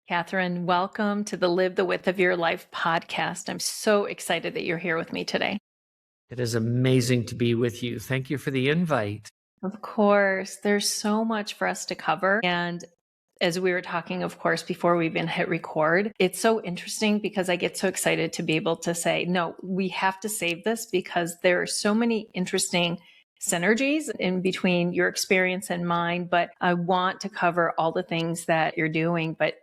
Katherine, welcome to the Live the Width of Your Life podcast. I'm so excited that you're here with me today. It is amazing to be with you. Thank you for the invite. Of course, there's so much for us to cover. And as we were talking, of course, before we even hit record, it's so interesting because I get so excited to be able to say, no, we have to save this because there are so many interesting synergies in between your experience and mine. But I want to cover all the things that you're doing. But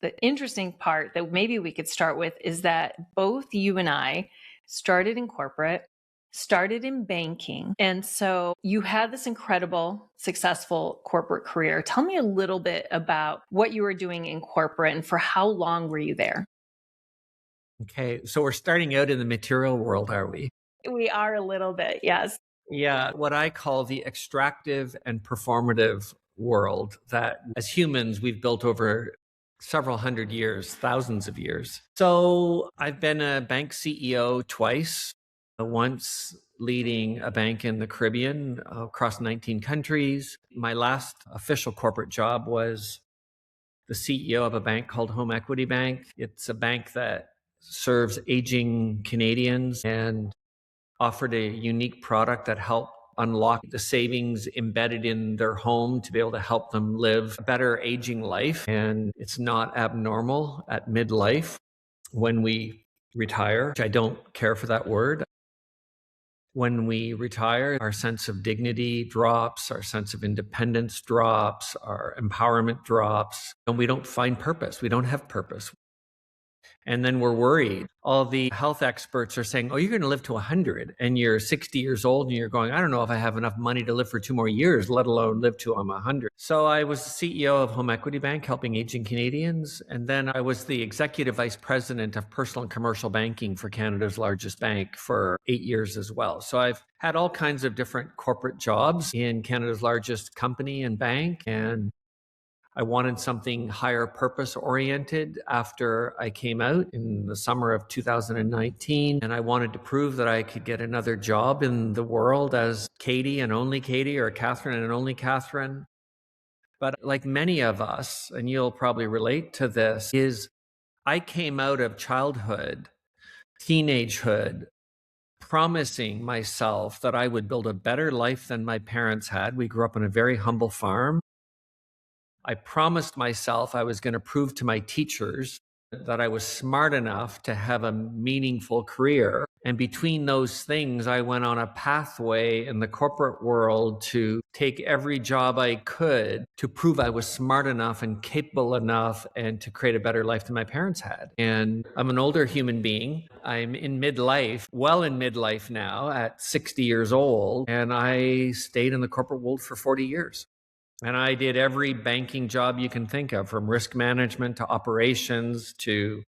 the interesting part that maybe we could start with is that both you and I started in corporate, started in banking. And so you had this incredible, successful corporate career. Tell me a little bit about what you were doing in corporate and for how long were you there? Okay, so we're starting out in the material world, are we? We are a little bit, yes. Yeah, what I call the extractive and performative world that as humans we've built over several hundred years, thousands of years. So I've been a bank CEO twice, once leading a bank in the Caribbean across 19 countries. My last official corporate job was the CEO of a bank called Home Equity Bank. It's a bank that serves aging Canadians and offered a unique product that helped unlock the savings embedded in their home to be able to help them live a better aging life. And it's not abnormal at midlife when we retire, which I don't care for that word. When we retire, our sense of dignity drops, our sense of independence drops, our empowerment drops, and we don't find purpose. We don't have purpose. And then we're worried. All the health experts are saying, oh, you're going to live to 100 and you're 60 years old and you're going, I don't know if I have enough money to live for 2 more years, let alone live to I'm 100. So I was the CEO of Home Equity Bank, helping aging Canadians. And then I was the executive vice president of personal and commercial banking for Canada's largest bank for 8 years as well. So I've had all kinds of different corporate jobs in Canada's largest company and bank. And I wanted something higher purpose oriented after I came out in the summer of 2019. And I wanted to prove that I could get another job in the world as Katie and only Katie, or Katherine and only Katherine. But like many of us, and you'll probably relate to this, is I came out of childhood, teenagehood, promising myself that I would build a better life than my parents had. We grew up on a very humble farm. I promised myself I was going to prove to my teachers that I was smart enough to have a meaningful career. And between those things, I went on a pathway in the corporate world to take every job I could to prove I was smart enough and capable enough and to create a better life than my parents had. And I'm an older human being. I'm in midlife, well in midlife now at 60 years old. And I stayed in the corporate world for 40 years. And I did every banking job you can think of, from risk management to operations to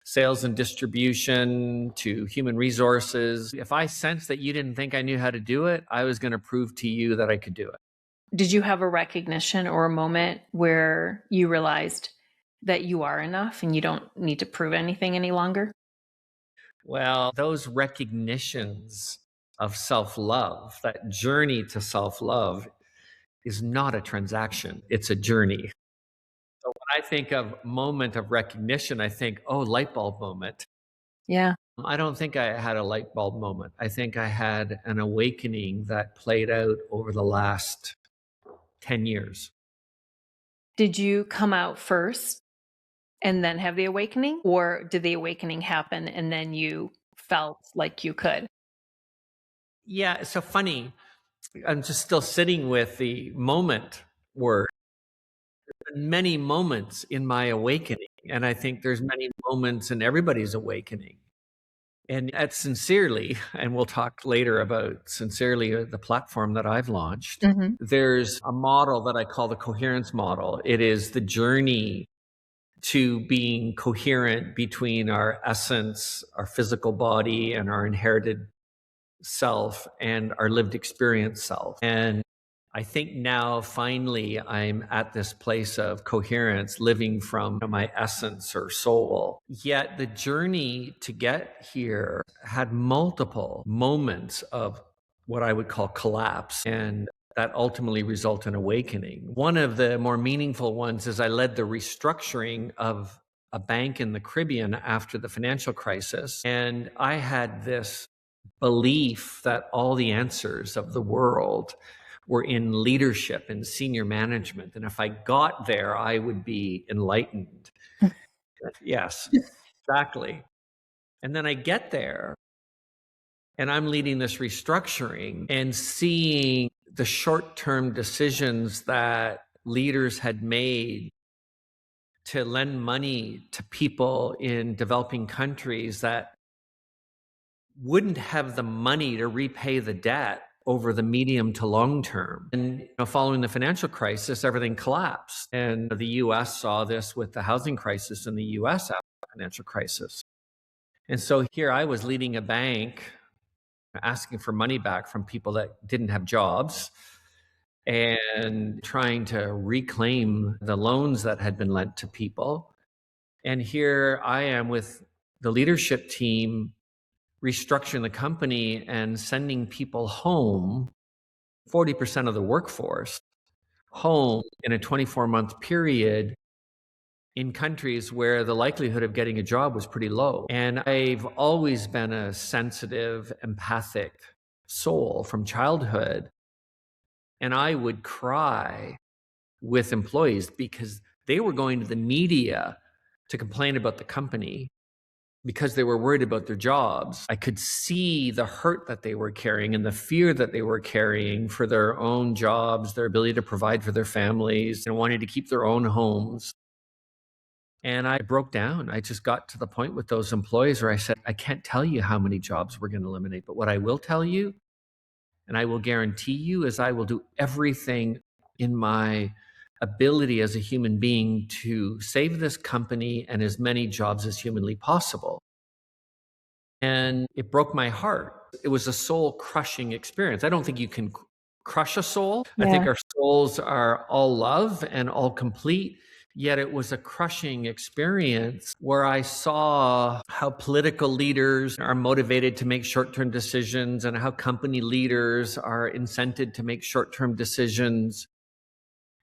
sales and distribution to human resources. If I sensed that you didn't think I knew how to do it, I was going to prove to you that I could do it. Did you have a recognition or a moment where you realized that you are enough and you don't need to prove anything any longer? Well, those recognitions of self-love, that journey to self-love, is not a transaction. It's a journey. So when I think of moment of recognition, I think, oh, light bulb moment. Yeah. I don't think I had a light bulb moment. I think I had an awakening that played out over the last 10 years. Did you come out first and then have the awakening? Or did the awakening happen and then you felt like you could? Yeah, it's so funny. I'm just still sitting with the moment word. There's been many moments in my awakening, and I think there's many moments in everybody's awakening. And at Sincerely, and we'll talk later about Sincerely, the platform that I've launched, there's a model that I call the coherence model. It is the journey to being coherent between our essence, our physical body, and our inherited self, and our lived experience self. And I think now finally I'm at this place of coherence, living from my essence or soul. Yet the journey to get here had multiple moments of what I would call collapse. And that ultimately result in awakening. One of the more meaningful ones is I led the restructuring of a bank in the Caribbean after the financial crisis. And I had this belief that all the answers of the world were in leadership and senior management. And if I got there, I would be enlightened. Yes, exactly. And then I get there and I'm leading this restructuring and seeing the short-term decisions that leaders had made to lend money to people in developing countries that wouldn't have the money to repay the debt over the medium to long term. And following the financial crisis, everything collapsed. And the US saw this with the housing crisis in the US after the financial crisis. And so here I was leading a bank, asking for money back from people that didn't have jobs and trying to reclaim the loans that had been lent to people. And here I am with the leadership team restructuring the company and sending people home, 40% of the workforce home in a 24-month period in countries where the likelihood of getting a job was pretty low. And I've always been a sensitive, empathic soul from childhood. And I would cry with employees because they were going to the media to complain about the company because they were worried about their jobs. I could see the hurt that they were carrying and the fear that they were carrying for their own jobs, their ability to provide for their families, and wanting to keep their own homes. And I broke down. I just got to the point with those employees where I said, I can't tell you how many jobs we're going to eliminate, but what I will tell you, and I will guarantee you, is I will do everything in my ability as a human being to save this company and as many jobs as humanly possible. And it broke my heart. It was a soul crushing experience. I don't think you can crush a soul. Yeah. I think our souls are all love and all complete. Yet it was a crushing experience where I saw how political leaders are motivated to make short-term decisions and how company leaders are incented to make short-term decisions.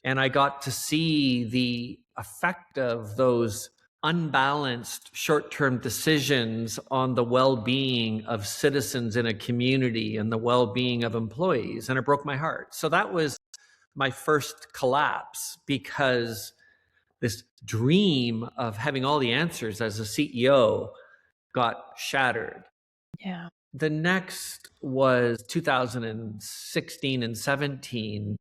And I got to see the effect of those unbalanced short-term decisions on the well-being of citizens in a community and the well-being of employees. And it broke my heart. So that was my first collapse, because this dream of having all the answers as a CEO got shattered. Yeah. The next was 2016 and 17,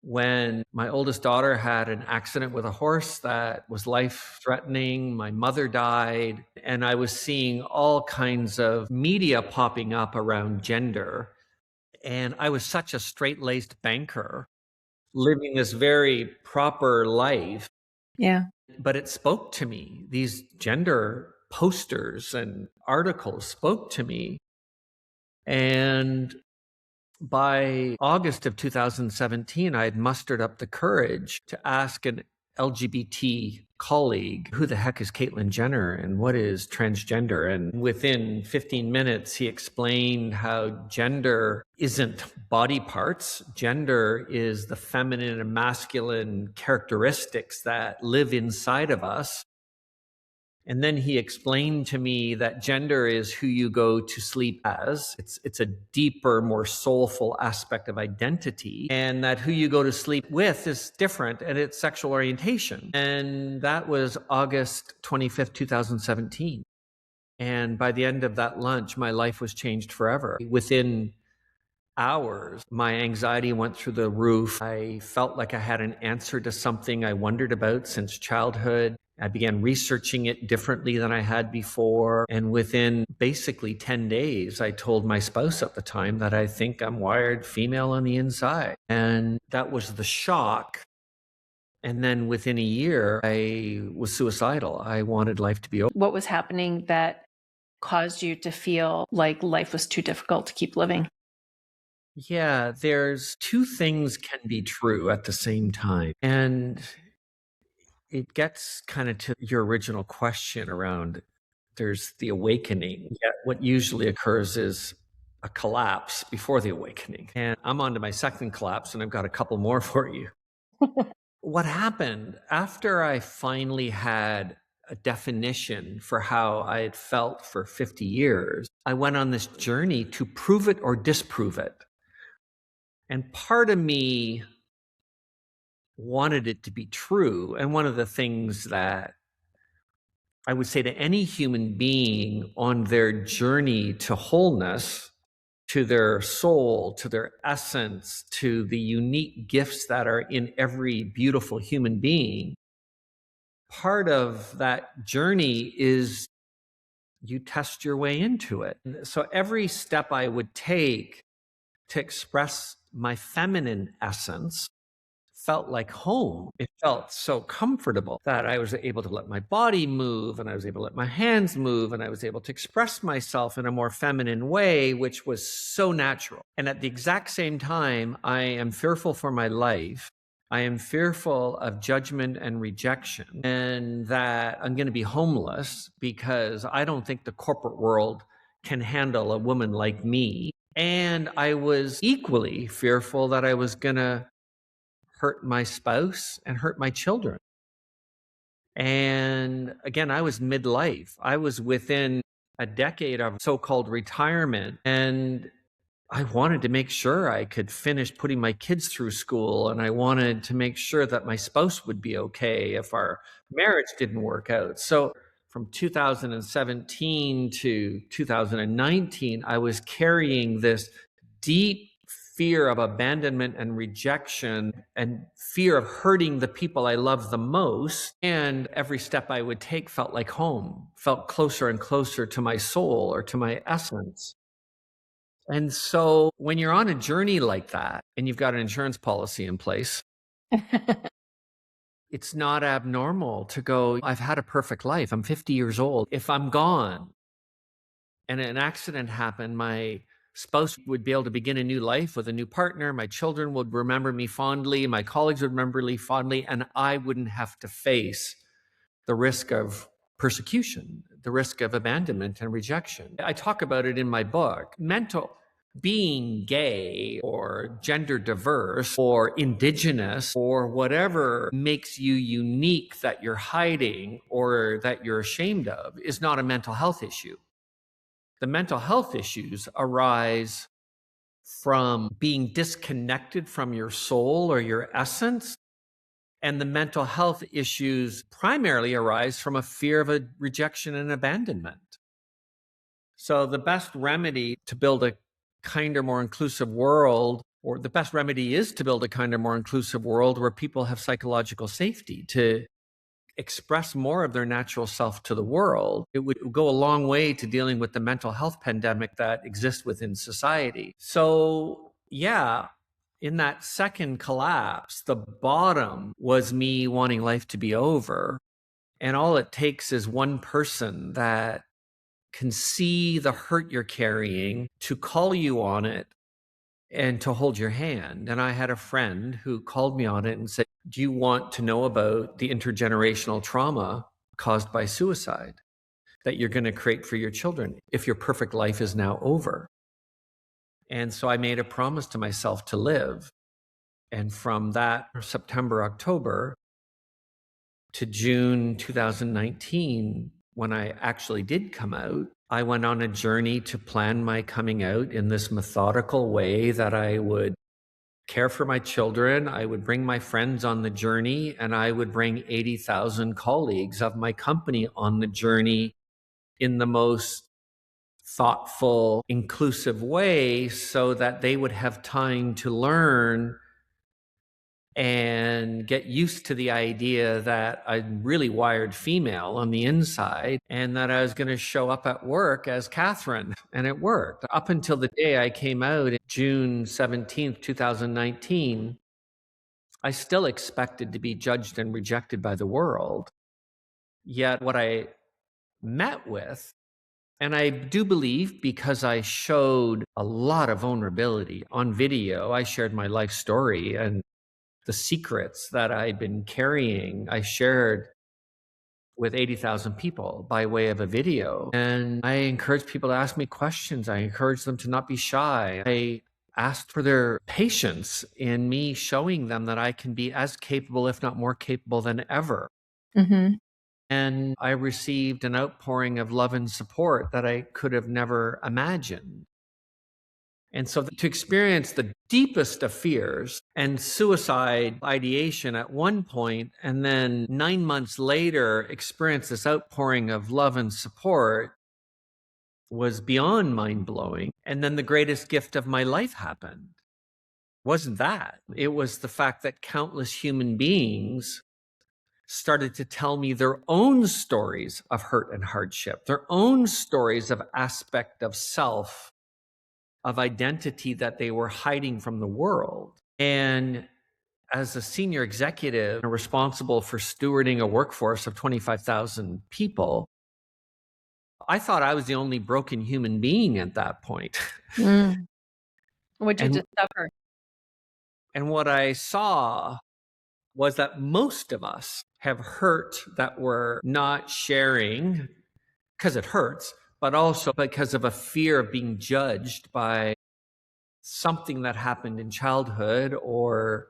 when my oldest daughter had an accident with a horse that was life-threatening. My mother died, and I was seeing all kinds of media popping up around gender. And I was such a straight-laced banker, living this very proper life. Yeah. But it spoke to me. These gender posters and articles spoke to me. And by August of 2017, I had mustered up the courage to ask an LGBT colleague, who the heck is Caitlyn Jenner and what is transgender? And within 15 minutes, he explained how gender isn't body parts. Gender is the feminine and masculine characteristics that live inside of us. And then he explained to me that gender is who you go to sleep as. It's a deeper, more soulful aspect of identity. And that who you go to sleep with is different, and it's sexual orientation. And that was August 25th, 2017. And by the end of that lunch, my life was changed forever. Within hours, my anxiety went through the roof. I felt like I had an answer to something I wondered about since childhood. I began researching it differently than I had before. And within basically 10 days, I told my spouse at the time that I think I'm wired female on the inside. And that was the shock. And then within a year, I was suicidal. I wanted life to be over. What was happening that caused you to feel like life was too difficult to keep living? Yeah, there's two things can be true at the same time. And it gets kind of to your original question around there's the awakening. Yet what usually occurs is a collapse before the awakening. And I'm on to my second collapse, and I've got a couple more for you. What happened after I finally had a definition for how I had felt for 50 years, I went on this journey to prove it or disprove it. And part of me wanted it to be true. And one of the things that I would say to any human being on their journey to wholeness, to their soul, to their essence, to the unique gifts that are in every beautiful human being, part of that journey is you test your way into it. So every step I would take to express my feminine essence felt like home. It felt so comfortable that I was able to let my body move, and I was able to let my hands move, and I was able to express myself in a more feminine way, which was so natural. And at the exact same time, I am fearful for my life. I am fearful of judgment and rejection, and that I'm going to be homeless because I don't think the corporate world can handle a woman like me. And I was equally fearful that I was going to hurt my spouse and hurt my children. And again, I was midlife. I was within a decade of so-called retirement, and I wanted to make sure I could finish putting my kids through school, and I wanted to make sure that my spouse would be okay if our marriage didn't work out. So from 2017 to 2019, I was carrying this deep fear of abandonment and rejection and fear of hurting the people I love the most. And every step I would take felt like home, felt closer and closer to my soul or to my essence. And so when you're on a journey like that and you've got an insurance policy in place, it's not abnormal to go, I've had a perfect life. I'm 50 years old. If I'm gone and an accident happened, my spouse would be able to begin a new life with a new partner. My children would remember me fondly. My colleagues would remember me fondly. And I wouldn't have to face the risk of persecution, the risk of abandonment and rejection. I talk about it in my book. Being gay or gender diverse or indigenous or whatever makes you unique that you're hiding or that you're ashamed of is not a mental health issue. The mental health issues arise from being disconnected from your soul or your essence. And the mental health issues primarily arise from a fear of a rejection and abandonment. So the best remedy to build a kinder, more inclusive world, or the best remedy is to build a kinder, more inclusive world where people have psychological safety to express more of their natural self to the world. It would go a long way to dealing with the mental health pandemic that exists within society. So, yeah, in that second collapse, the bottom was me wanting life to be over. And all it takes is one person that can see the hurt you're carrying to call you on it and to hold your hand. And I had a friend who called me on it and said, do you want to know about the intergenerational trauma caused by suicide that you're going to create for your children if your perfect life is now over? And so I made a promise to myself to live. And from that September, October to June 2019, when I actually did come out, I went on a journey to plan my coming out in this methodical way that I would care for my children, I would bring my friends on the journey, and I would bring 80,000 colleagues of my company on the journey in the most thoughtful, inclusive way so that they would have time to learn and get used to the idea that I'm really wired female on the inside and that I was going to show up at work as Katherine. And it worked. Up until the day I came out, June 17th, 2019, I still expected to be judged and rejected by the world. Yet what I met with, and I do believe because I showed a lot of vulnerability on video, I shared my life story and the secrets that I'd been carrying. I shared with 80,000 people by way of a video. And I encourage people to ask me questions. I encourage them to not be shy. I asked for their patience in me showing them that I can be as capable, if not more capable than ever. Mm-hmm. And I received an outpouring of love and support that I could have never imagined. And so to experience the deepest of fears and suicide ideation at one point, and then 9 months later, experience this outpouring of love and support was beyond mind blowing. And then the greatest gift of my life happened. Wasn't that? It was the fact that countless human beings started to tell me their own stories of hurt and hardship, their own stories of aspect of self, of identity that they were hiding from the world. And as a senior executive responsible for stewarding a workforce of 25,000 people, I thought I was the only broken human being at that point. Mm. What'd you And, discover? and what I saw was that most of us have hurt that we're not sharing because it hurts, but also because of a fear of being judged by something that happened in childhood or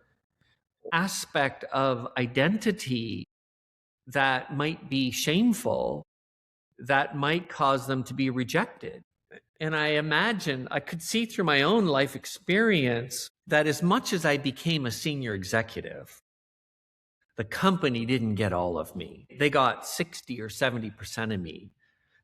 aspect of identity that might be shameful, that might cause them to be rejected. And I imagine I could see through my own life experience that as much as I became a senior executive, the company didn't get all of me. They got 60 or 70% of me.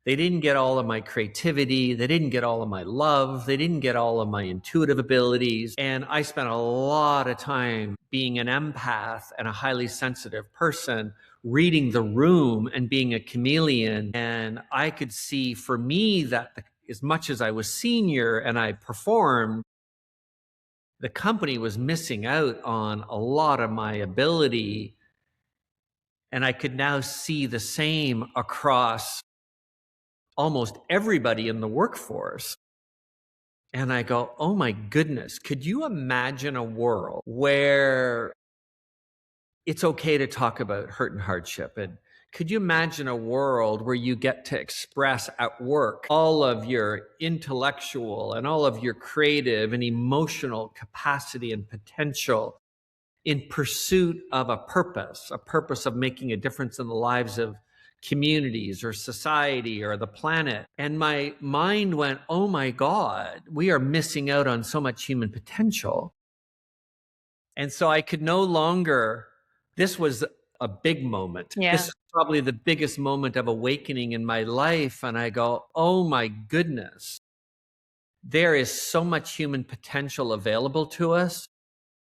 They didn't get all of my creativity. They didn't get all of my love. They didn't get all of my intuitive abilities. And I spent a lot of time being an empath and a highly sensitive person, reading the room and being a chameleon. And I could see for me that as much as I was senior and I performed, the company was missing out on a lot of my ability. And I could now see the same across almost everybody in the workforce. And I go, oh my goodness, could you imagine a world where it's okay to talk about hurt and hardship? And could you imagine a world where you get to express at work all of your intellectual and all of your creative and emotional capacity and potential in pursuit of a purpose of making a difference in the lives of communities or society or the planet? And my mind went, oh my God, we are missing out on so much human potential. And so I could no longer, this was a big moment. Yeah. This is probably the biggest moment of awakening in my life. And I go, oh my goodness, there is so much human potential available to us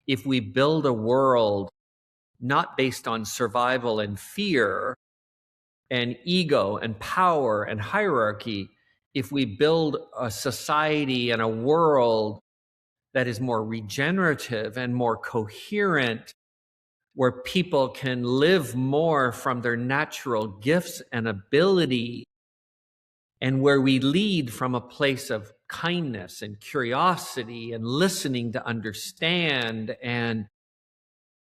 if we build a world not based on survival and fear and ego and power and hierarchy, if we build a society and a world that is more regenerative and more coherent, where people can live more from their natural gifts and ability, and where we lead from a place of kindness and curiosity and listening to understand and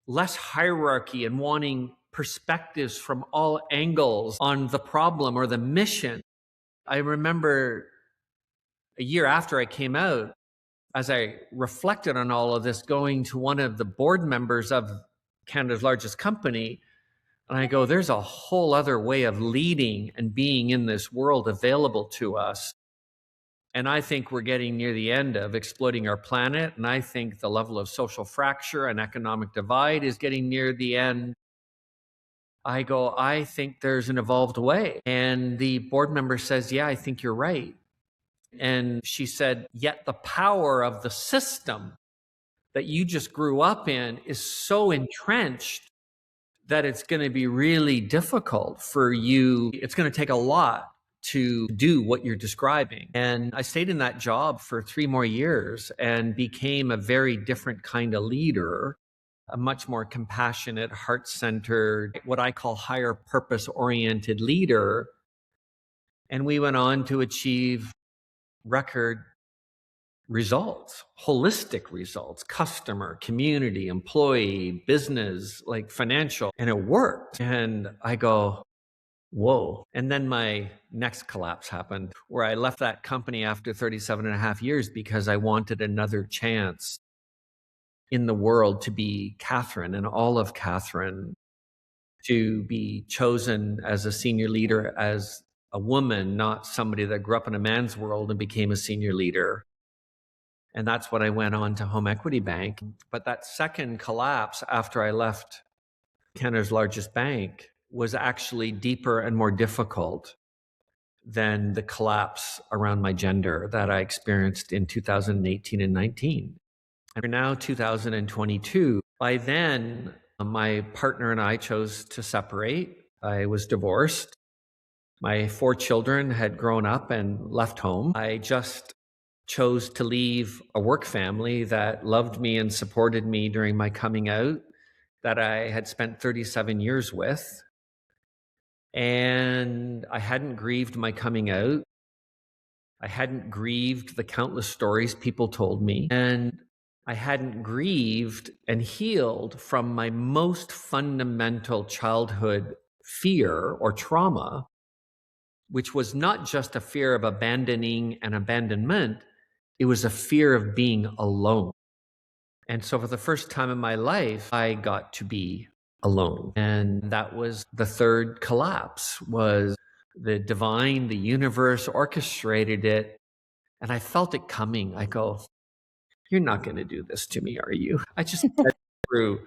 less hierarchy and wanting perspectives from all angles on the problem or the mission. I remember a year after I came out, as I reflected on all of this, going to one of the board members of Canada's largest company, and I go, there's a whole other way of leading and being in this world available to us. And I think we're getting near the end of exploiting our planet. And I think the level of social fracture and economic divide is getting near the end. I go, I think there's an evolved way. And the board member says, yeah, I think you're right. And she said, yet the power of the system that you just grew up in is so entrenched that it's going to be really difficult for you. It's going to take a lot to do what you're describing. And I stayed in that job for 3 more years and became a very different kind of leader, a much more compassionate, heart-centered, what I call higher purpose-oriented leader. And we went on to achieve record results, holistic results, customer, community, employee, business, like financial, and it worked. And I go, whoa. And then my next collapse happened, where I left that company after 37 and a half years because I wanted another chance in the world to be Katherine and all of Katherine, to be chosen as a senior leader as a woman, not somebody that grew up in a man's world and became a senior leader. And that's what I went on to Home Equity Bank. But that second collapse after I left Canada's largest bank was actually deeper and more difficult than the collapse around my gender that I experienced in 2018 and 19. And now 2022. By then, my partner and I chose to separate. I was divorced. My 4 children had grown up and left home. I just chose to leave a work family that loved me and supported me during my coming out, that I had spent 37 years with. And I hadn't grieved my coming out. I hadn't grieved the countless stories people told me. And I hadn't grieved and healed from my most fundamental childhood fear or trauma, which was not just a fear of abandoning and abandonment, it was a fear of being alone. And so for the first time in my life, I got to be alone. And that was the third collapse, was the divine, the universe orchestrated it. And I felt it coming. I go, you're not going to do this to me, are you? I just went through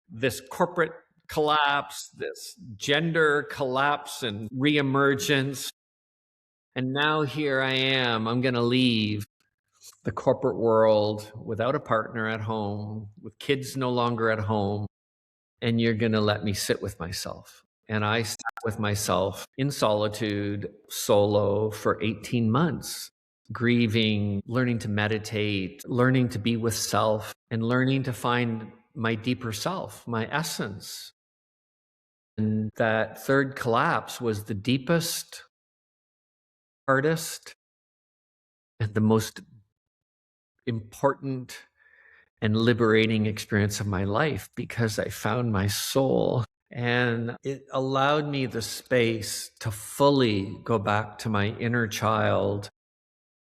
this corporate collapse, this gender collapse and reemergence. And now here I am. I'm going to leave the corporate world without a partner at home, with kids no longer at home. And you're going to let me sit with myself. And I sat with myself in solitude, solo, for 18 months, grieving, learning to meditate, learning to be with self, and learning to find my deeper self, my essence. And that third collapse was the deepest, hardest, and the most important and liberating experience of my life, because I found my soul. And it allowed me the space to fully go back to my inner child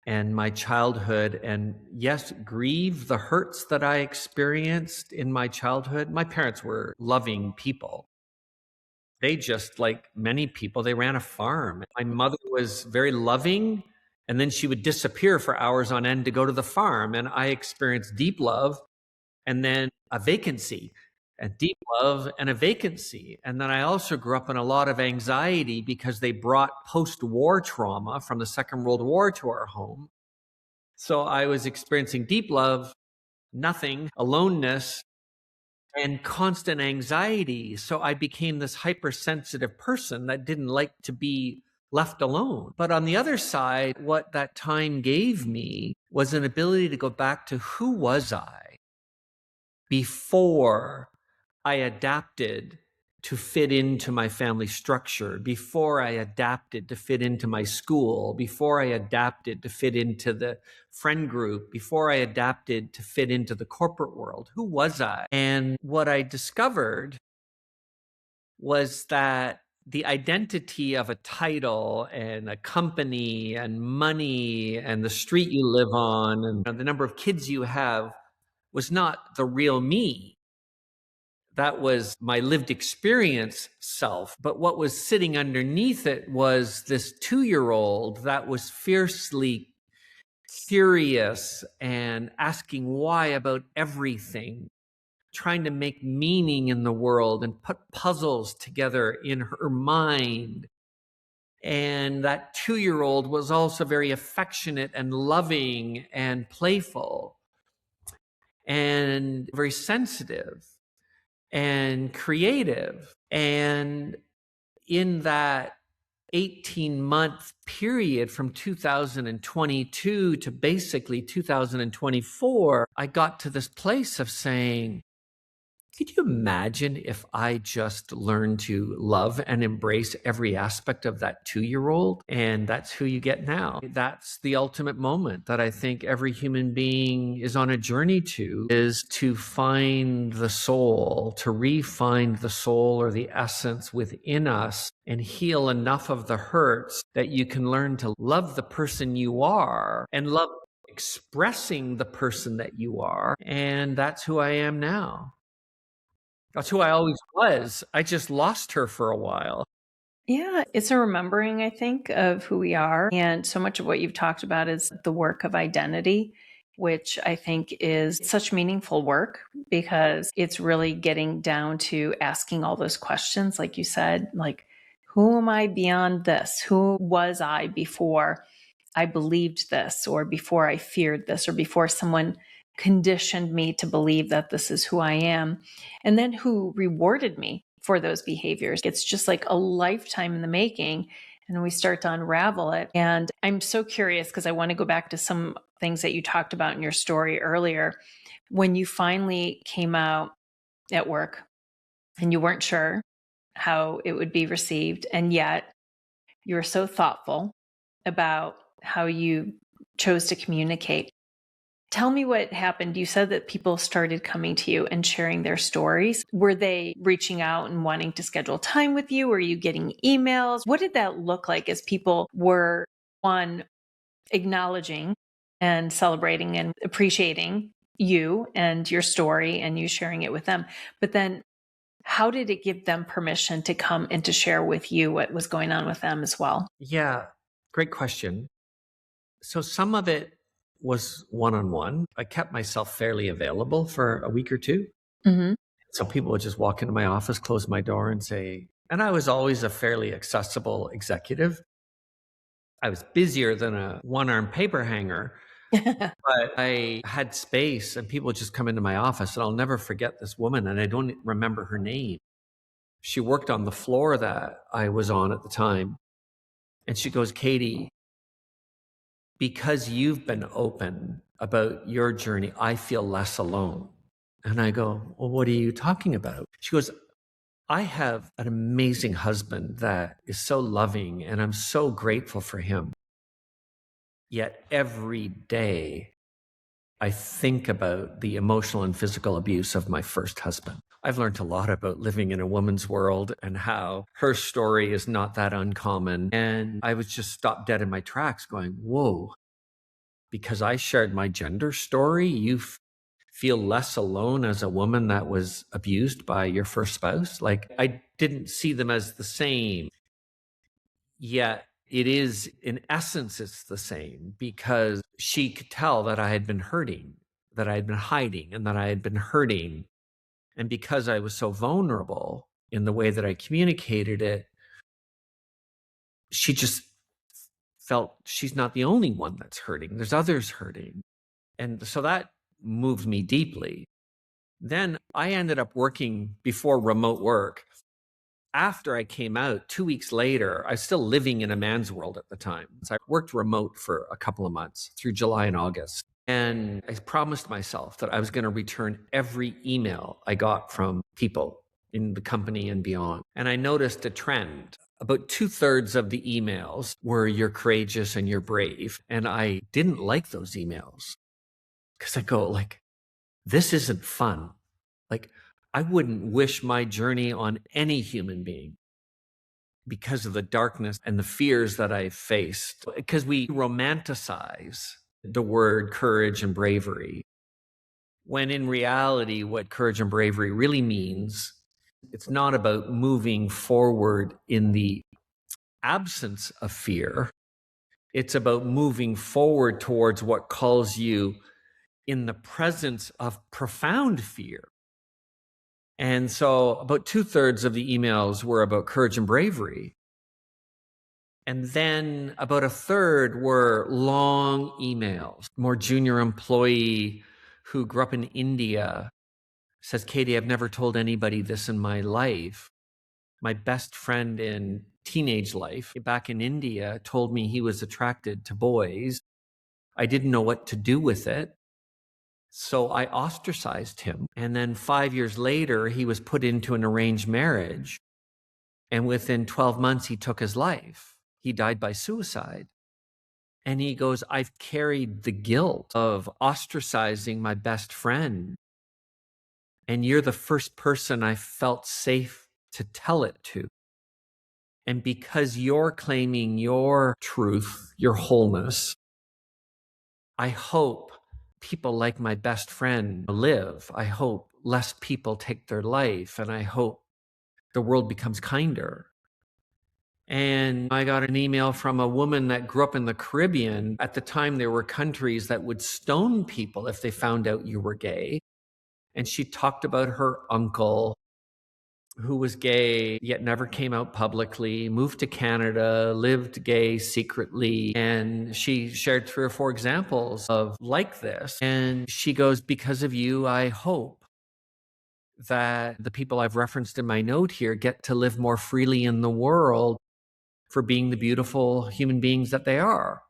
and my childhood, and yes, grieve the hurts that I experienced in my childhood. My parents were loving people. They, just like many people, they ran a farm. My mother was very loving, and then she would disappear for hours on end to go to the farm. And I experienced deep love and then a vacancy, a deep love and a vacancy. And then I also grew up in a lot of anxiety because they brought post-war trauma from the Second World War to our home. So I was experiencing deep love, nothing, aloneness, and constant anxiety. So I became this hypersensitive person that didn't like to be left alone. But on the other side, what that time gave me was an ability to go back to who was I before I adapted to fit into my family structure, before I adapted to fit into my school, before I adapted to fit into the friend group, before I adapted to fit into the corporate world. Who was I? And what I discovered was that the identity of a title and a company and money and the street you live on and the number of kids you have was not the real me. That was my lived experience self. But what was sitting underneath it was this 2-year-old that was fiercely curious and asking why about everything, trying to make meaning in the world and put puzzles together in her mind. And that 2-year-old was also very affectionate and loving and playful and very sensitive and creative. And in that 18-month period from 2022 to basically 2024, I got to this place of saying, Could you imagine if I just learned to love and embrace every aspect of that 2-year-old? And that's who you get now. That's the ultimate moment that I think every human being is on a journey to, is to find the soul, to re-find the soul or the essence within us and heal enough of the hurts that you can learn to love the person you are and love expressing the person that you are. And that's who I am now. That's who I always was. I just lost her for a while. Yeah, it's a remembering, I think, of who we are. And so much of what you've talked about is the work of identity, which I think is such meaningful work because it's really getting down to asking all those questions, like you said, like, who am I beyond this? Who was I before I believed this, or before I feared this, or before someone conditioned me to believe that this is who I am? And then who rewarded me for those behaviors? It's just like a lifetime in the making. And we start to unravel it. And I'm so curious because I want to go back to some things that you talked about in your story earlier. When you finally came out at work and you weren't sure how it would be received, and yet you were so thoughtful about how you chose to communicate. Tell me what happened. You said that people started coming to you and sharing their stories. Were they reaching out and wanting to schedule time with you? Were you getting emails? What did that look like as people were, one, acknowledging and celebrating and appreciating you and your story and you sharing it with them? But then how did it give them permission to come and to share with you what was going on with them as well? Yeah, great question. So some of it was one-on-one. I kept myself fairly available for a week or two. Mm-hmm. So people would just walk into my office, close my door and say, and I was always a fairly accessible executive. I was busier than a one-armed paper hanger, but I had space and people would just come into my office, and I'll never forget this woman, and I don't remember her name. She worked on the floor that I was on at the time. And she goes, Katie, because you've been open about your journey, I feel less alone. And I go, well, what are you talking about? She goes, I have an amazing husband that is so loving, and I'm so grateful for him. Yet every day I think about the emotional and physical abuse of my first husband. I've learned a lot about living in a woman's world and how her story is not that uncommon. And I was just stopped dead in my tracks going, whoa, because I shared my gender story, you feel less alone as a woman that was abused by your first spouse? Like, I didn't see them as the same. Yet it is, in essence, it's the same, because she could tell that I had been hurting, that I had been hiding, and that I had been hurting. And because I was so vulnerable in the way that I communicated it, she just felt she's not the only one that's hurting. There's others hurting. And so that moved me deeply. Then I ended up working before remote work. After I came out, 2 weeks later, I was still living in a man's world at the time. So I worked remote for a couple of months through July and August. And I promised myself that I was going to return every email I got from people in the company and beyond. And I noticed a trend. About 2/3 of the emails were, you're courageous and you're brave. And I didn't like those emails because I go, like, this isn't fun. Like, I wouldn't wish my journey on any human being because of the darkness and the fears that I faced. Because we romanticize the word courage and bravery, when in reality, what courage and bravery really means, it's not about moving forward in the absence of fear. It's about moving forward towards what calls you in the presence of profound fear. And so about 2/3 of the emails were about courage and bravery. And then about 1/3 were long emails. More junior employee who grew up in India says, Katie, I've never told anybody this in my life. My best friend in teenage life back in India told me he was attracted to boys. I didn't know what to do with it. So I ostracized him. And then 5 years later, he was put into an arranged marriage. And within 12 months, he took his life. He died by suicide. And he goes, I've carried the guilt of ostracizing my best friend. And you're the first person I felt safe to tell it to. And because you're claiming your truth, your wholeness, I hope people like my best friend live. I hope less people take their life. And I hope the world becomes kinder. And I got an email from a woman that grew up in the Caribbean. At the time, there were countries that would stone people if they found out you were gay. And she talked about her uncle who was gay, yet never came out publicly, moved to Canada, lived gay secretly. And she shared 3 or 4 examples of like this. And she goes, because of you, I hope that the people I've referenced in my note here get to live more freely in the world for being the beautiful human beings that they are.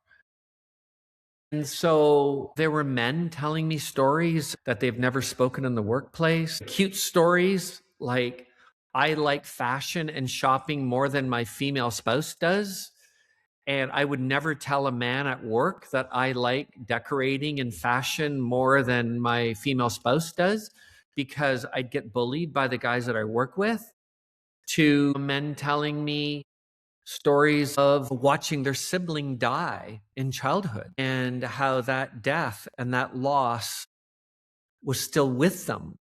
And so there were men telling me stories that they've never spoken in the workplace, cute stories like, I like fashion and shopping more than my female spouse does. And I would never tell a man at work that I like decorating and fashion more than my female spouse does, because I'd get bullied by the guys that I work with. To men telling me stories of watching their sibling die in childhood and how that death and that loss was still with them.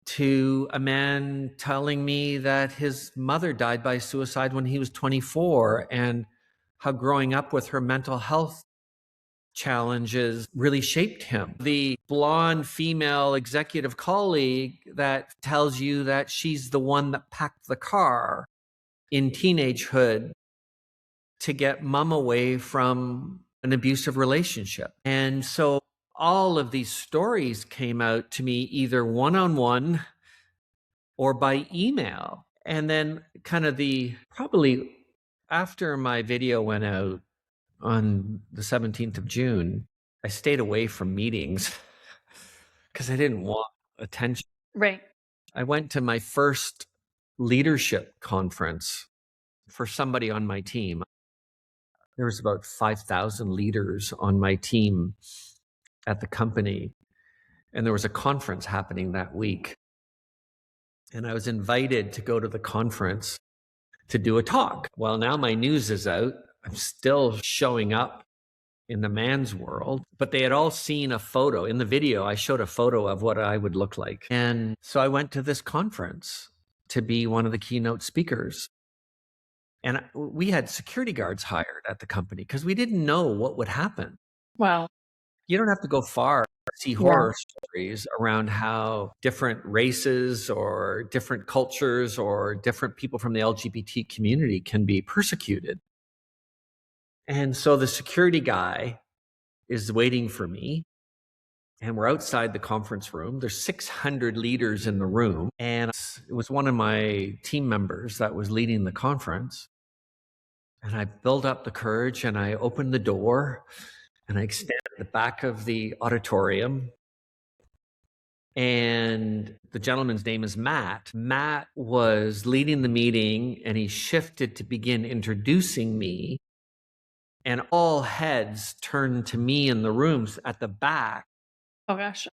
To a man telling me that his mother died by suicide when he was 24 and how growing up with her mental health challenges really shaped him. The blonde female executive colleague that tells you that she's the one that packed the car in teenagehood to get mom away from an abusive relationship. And so all of these stories came out to me either one-on-one or by email. And then kind of probably after my video went out on the 17th of June, I stayed away from meetings because I didn't want attention. Right. I went to my first leadership conference for somebody on my team. There was about 5,000 leaders on my team at the company. And there was a conference happening that week. And I was invited to go to the conference to do a talk. Well, now my news is out. I'm still showing up in the man's world, but they had all seen a photo. In the video, I showed a photo of what I would look like. And so I went to this conference to be one of the keynote speakers. And we had security guards hired at the company because we didn't know what would happen. Wow. You don't have to go far to see horror stories around how different races or different cultures or different people from the LGBT community can be persecuted. And so the security guy is waiting for me. And we're outside the conference room. There's 600 leaders in the room. And it was one of my team members that was leading the conference. And I built up the courage and I opened the door and I extended the back of the auditorium. And the gentleman's name is Matt. Matt was leading the meeting and he shifted to begin introducing me. And all heads turned to me in the rooms at the back. Oh, gosh.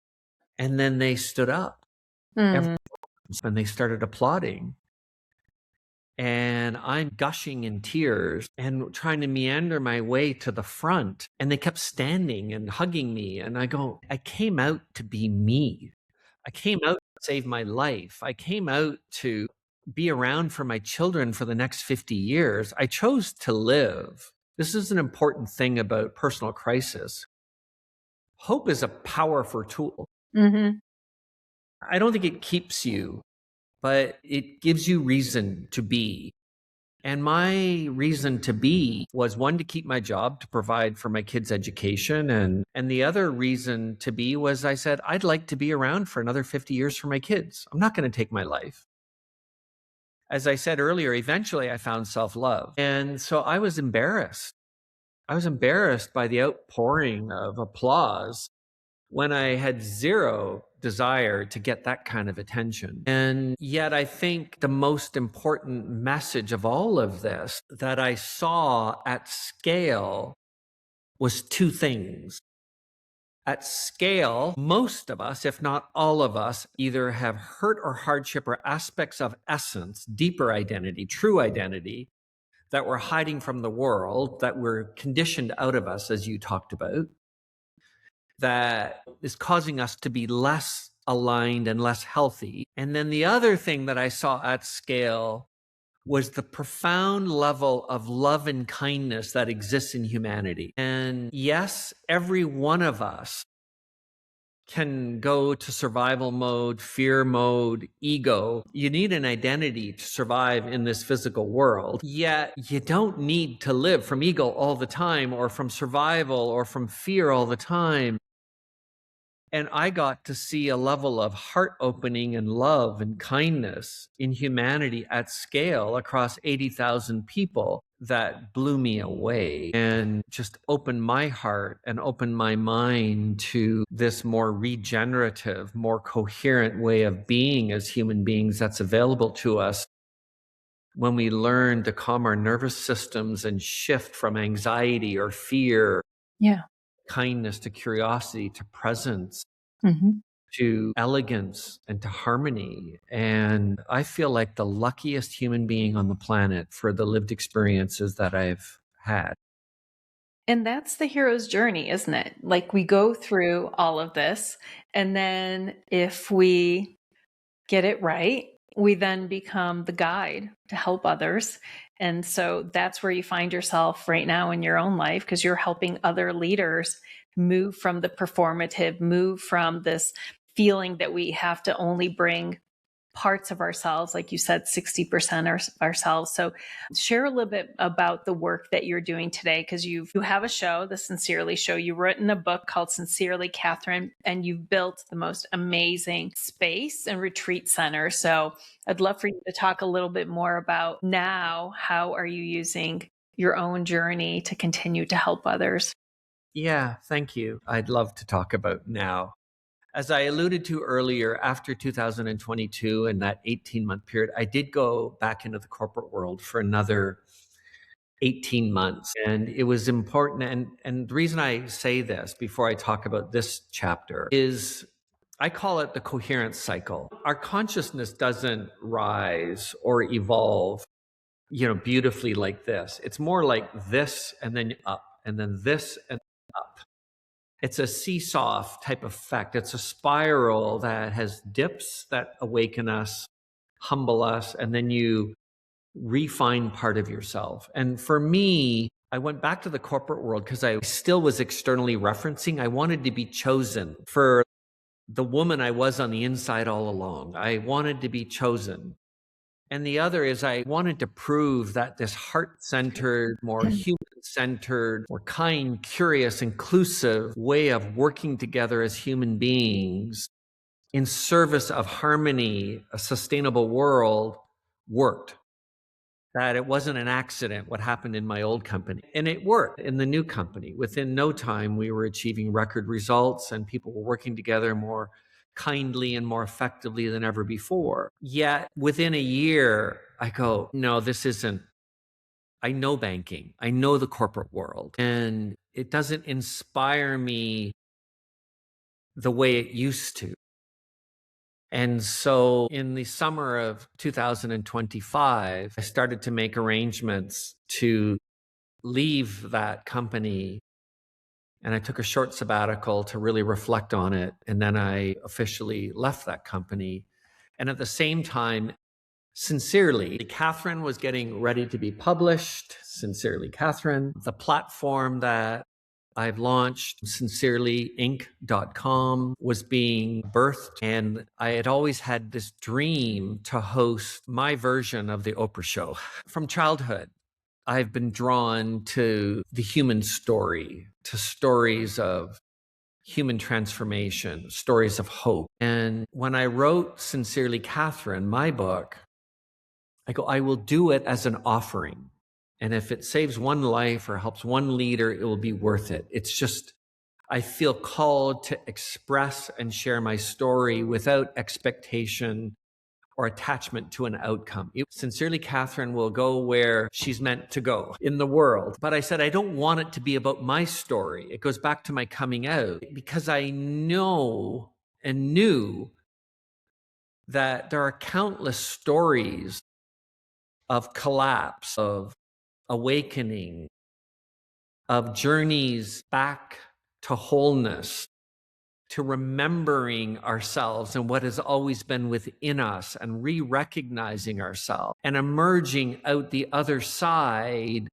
And then they stood up and they started applauding. And I'm gushing in tears and trying to meander my way to the front. And they kept standing and hugging me. And I go, I came out to be me. I came out to save my life. I came out to be around for my children for the next 50 years. I chose to live. This is an important thing about personal crisis. Hope is a powerful tool. Mm-hmm. I don't think it keeps you, but it gives you reason to be. And my reason to be was, one, to keep my job, to provide for my kids' education. And the other reason to be was, I said, I'd like to be around for another 50 years for my kids. I'm not going to take my life. As I said earlier, eventually I found self-love. And so I was embarrassed. I was embarrassed by the outpouring of applause when I had zero desire to get that kind of attention. And yet I think the most important message of all of this that I saw at scale was two things. At scale, most of us, if not all of us, either have hurt or hardship or aspects of essence, deeper identity, true identity, that we're hiding from the world, that we're conditioned out of us, as you talked about, that is causing us to be less aligned and less healthy. And then the other thing that I saw at scale was the profound level of love and kindness that exists in humanity. And yes, every one of us can go to survival mode, fear mode, ego. You need an identity to survive in this physical world. Yet you don't need to live from ego all the time, or from survival, or from fear all the time. And I got to see a level of heart opening and love and kindness in humanity at scale across 80,000 people that blew me away and just opened my heart and opened my mind to this more regenerative, more coherent way of being as human beings that's available to us when we learn to calm our nervous systems and shift from anxiety or fear, Yeah. kindness to curiosity to presence, Mm-hmm. to elegance and to harmony. And I feel like the luckiest human being on the planet for the lived experiences that I've had. And that's the hero's journey, isn't it? Like we go through all of this, and then if we get it right, we then become the guide to help others. And so that's where you find yourself right now in your own life, because you're helping other leaders move from the performative, move from this feeling that we have to only bring parts of ourselves, like you said, 60% ourselves. So share a little bit about the work that you're doing today, because you have a show, the Sincerely Show. You've written a book called Sincerely, Katherine, and you've built the most amazing space and retreat center. So I'd love for you to talk a little bit more about now, how are you using your own journey to continue to help others? Yeah, thank you. I'd love to talk about now. As I alluded to earlier, after 2022 and that 18-month period, I did go back into the corporate world for another 18 months. And it was important. And the reason I say this before I talk about this chapter is I call it the coherence cycle. Our consciousness doesn't rise or evolve, beautifully like this. It's more like this and then up, and then this and up. It's a seesaw type effect. It's a spiral that has dips that awaken us, humble us, and then you refine part of yourself. And for me, I went back to the corporate world because I still was externally referencing. I wanted to be chosen for the woman I was on the inside all along. I wanted to be chosen. And the other is I wanted to prove that this heart-centered, more human-centered, more kind, curious, inclusive way of working together as human beings in service of harmony, a sustainable world, worked. That it wasn't an accident what happened in my old company. And it worked in the new company. Within no time, we were achieving record results and people were working together more kindly and more effectively than ever before. Yet within a year, I go, no, this isn't. I know banking. I know the corporate world. And it doesn't inspire me the way it used to. And so in the summer of 2025, I started to make arrangements to leave that company. And I took a short sabbatical to really reflect on it. And then I officially left that company. And at the same time, Sincerely, Katherine was getting ready to be published. Sincerely, Katherine, the platform that I've launched, sincerelyinc.com, was being birthed. And I had always had this dream to host my version of the Oprah show. From childhood, I've been drawn to the human story, to stories of human transformation, stories of hope. And when I wrote Sincerely, Katherine, my book, I go, I will do it as an offering. And if it saves one life or helps one leader, it will be worth it. It's just, I feel called to express and share my story without expectation or attachment to an outcome. Sincerely, Katherine will go where she's meant to go in the world. But I said, I don't want it to be about my story. It goes back to my coming out, because I know and knew that there are countless stories of collapse, of awakening, of journeys back to wholeness, to remembering ourselves and what has always been within us, and re-recognizing ourselves and emerging out the other side,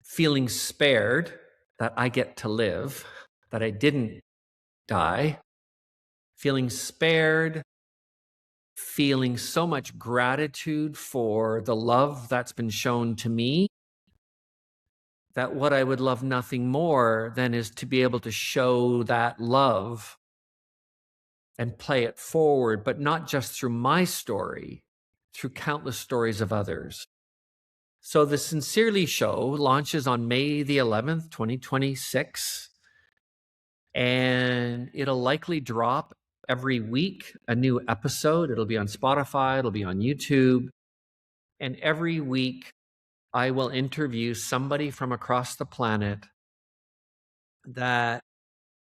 feeling spared that I get to live, that I didn't die, feeling spared, feeling so much gratitude for the love that's been shown to me, that what I would love nothing more than is to be able to show that love and play it forward, but not just through my story, through countless stories of others. So the Sincerely Show launches on May the 11th, 2026, and it'll likely drop every week, a new episode. It'll be on Spotify, it'll be on YouTube, and every week I will interview somebody from across the planet that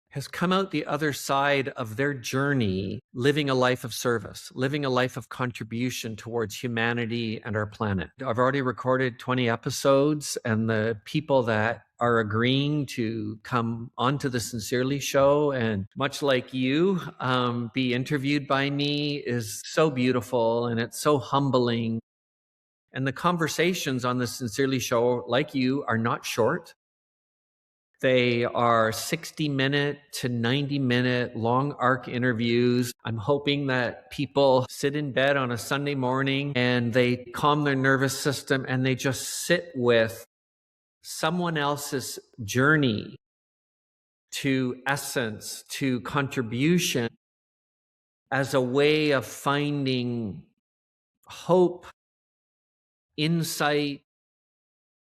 has come out the other side of their journey, living a life of service, living a life of contribution towards humanity and our planet. I've already recorded 20 episodes, and the people that are agreeing to come onto the Sincerely Show and, much like you, be interviewed by me is so beautiful, and it's so humbling. And the conversations on the Sincerely Show, like you, are not short. They are 60-minute to 90-minute long arc interviews. I'm hoping that people sit in bed on a Sunday morning and they calm their nervous system and they just sit with someone else's journey to essence, to contribution, as a way of finding hope, insight,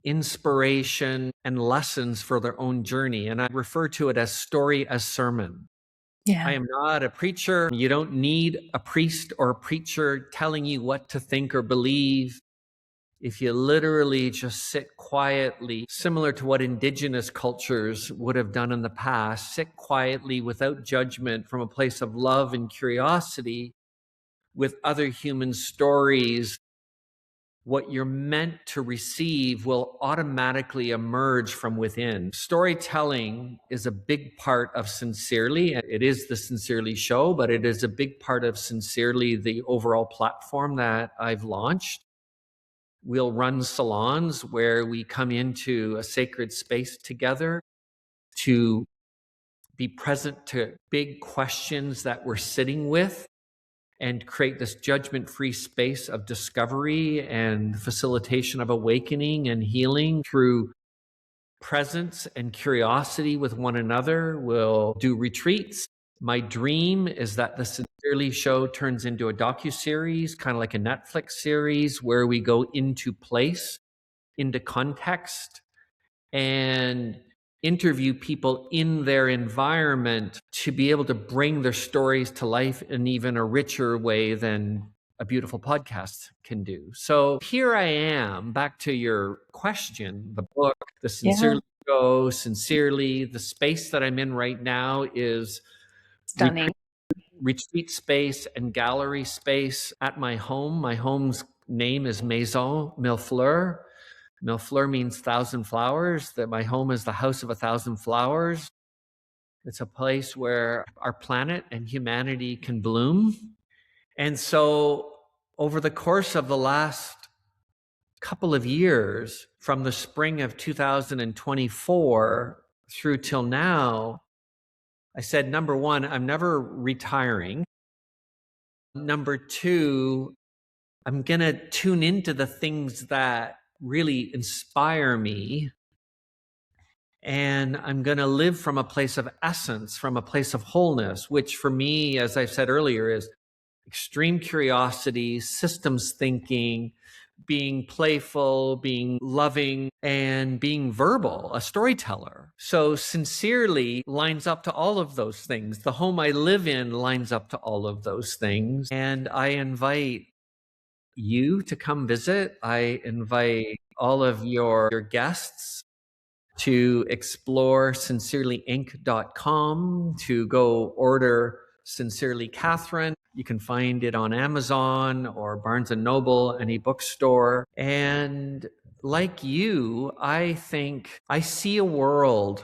inspiration, and lessons for their own journey. And I refer to it as story as sermon. Yeah. I am not a preacher. You don't need a priest or a preacher telling you what to think or believe. If you literally just sit quietly, similar to what indigenous cultures would have done in the past, sit quietly without judgment from a place of love and curiosity with other human stories, what you're meant to receive will automatically emerge from within. Storytelling is a big part of Sincerely. It is the Sincerely Show, but it is a big part of Sincerely, the overall platform that I've launched. We'll run salons where we come into a sacred space together to be present to big questions that we're sitting with, and create this judgment-free space of discovery and facilitation of awakening and healing through presence and curiosity with one another. We'll do retreats. My dream is that the Sincerely Show turns into a docuseries, kind of like a Netflix series, where we go into place, into context, and interview people in their environment to be able to bring their stories to life in even a richer way than a beautiful podcast can do. So here I am, back to your question, the book, the Sincerely Show, Sincerely. The space that I'm in right now is Stunning. retreat space and gallery space at my home. My home's name is Maison Millefleur. Millefleur means 1,000 flowers. That my home is the house of 1,000 flowers. It's a place where our planet and humanity can bloom. And so over the course of the last couple of years, from the spring of 2024 through till now, I said, number one, I'm never retiring. Number two, I'm going to tune into the things that really inspire me. And I'm going to live from a place of essence, from a place of wholeness, which for me, as I said earlier, is extreme curiosity, systems thinking, being playful, being loving, and being verbal, a storyteller. So sincerely lines up to all of those things. The home I live in lines up to all of those things. And I invite you to come visit. I invite all of your guests to explore sincerelyinc.com, to go order Sincerely Katherine. You can find it on Amazon or Barnes & Noble, any bookstore. And like you, I think I see a world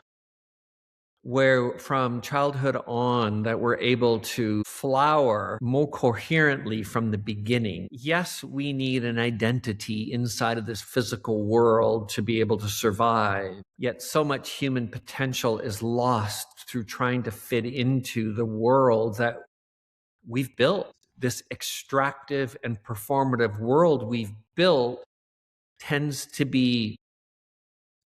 where from childhood on that we're able to flower more coherently from the beginning. Yes, we need an identity inside of this physical world to be able to survive. Yet so much human potential is lost through trying to fit into the world that we've built. This extractive and performative world we've built tends to be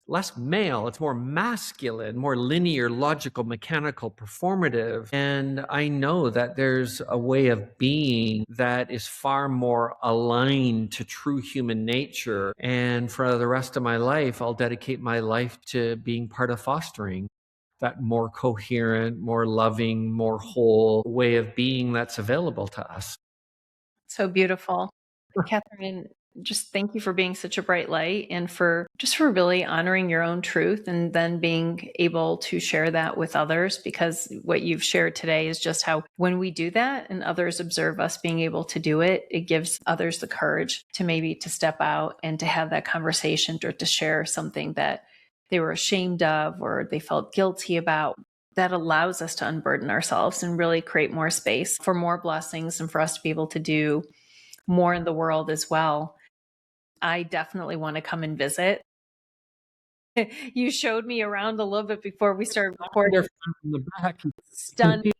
less male, it's more masculine, more linear, logical, mechanical, performative. And I know that there's a way of being that is far more aligned to true human nature. And for the rest of my life, I'll dedicate my life to being part of fostering that more coherent, more loving, more whole way of being that's available to us. So beautiful. Katherine, just thank you for being such a bright light and for really honoring your own truth and then being able to share that with others, because what you've shared today is just how when we do that and others observe us being able to do it, it gives others the courage to maybe to step out and to have that conversation or to share something that they were ashamed of or they felt guilty about. That allows us to unburden ourselves and really create more space for more blessings and for us to be able to do more in the world as well. I definitely want to come and visit. You showed me around a little bit before we started recording. From the back. Stunning.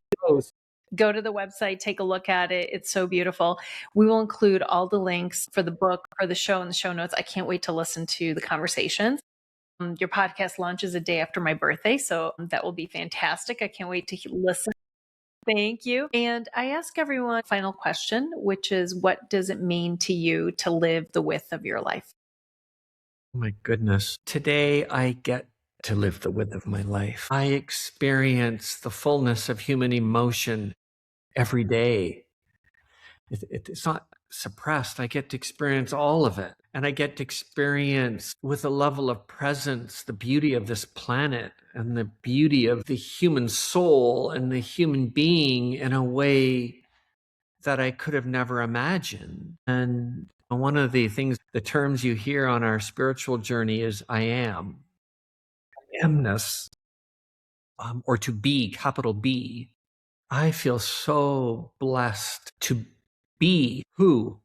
Go to the website, take a look at it. It's so beautiful. We will include all the links for the book, for the show in the show notes. I can't wait to listen to the conversations. Your podcast launches a day after my birthday, so that will be fantastic. I can't wait to listen. Thank you. And I ask everyone a final question, which is, what does it mean to you to live the width of your life? Oh my goodness. Today I get to live the width of my life. I experience the fullness of human emotion every day. It's not suppressed. I get to experience all of it. And I get to experience with a level of presence the beauty of this planet and the beauty of the human soul and the human being in a way that I could have never imagined. And one of the things, the terms you hear on our spiritual journey is I am. Amness, or to be, capital B. I feel so blessed to be who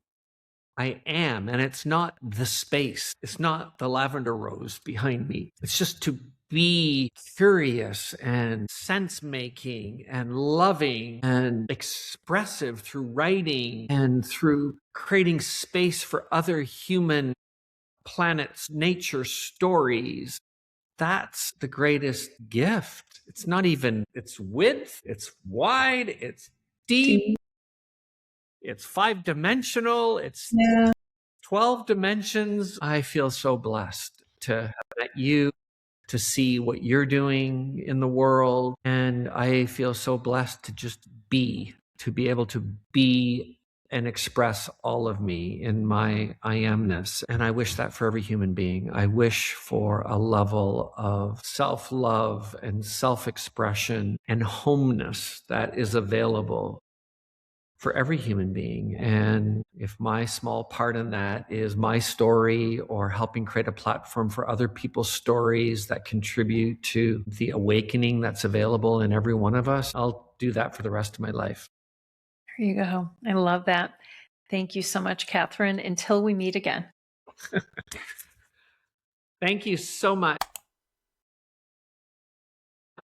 I am. And it's not the space. It's not the lavender rose behind me. It's just to be curious and sense-making and loving and expressive through writing and through creating space for other human planets, nature stories. That's the greatest gift. It's not even, it's width, it's wide, it's deep, it's 5-dimensional, it's 12 dimensions. I feel so blessed to have met you, to see what you're doing in the world. And I feel so blessed to just be, to be able to be and express all of me in my I amness. And I wish that for every human being. I wish for a level of self-love and self-expression and homeness that is available for every human being. And if my small part in that is my story or helping create a platform for other people's stories that contribute to the awakening that's available in every one of us, I'll do that for the rest of my life. There you go. I love that. Thank you so much, Katherine. Until we meet again. Thank you so much.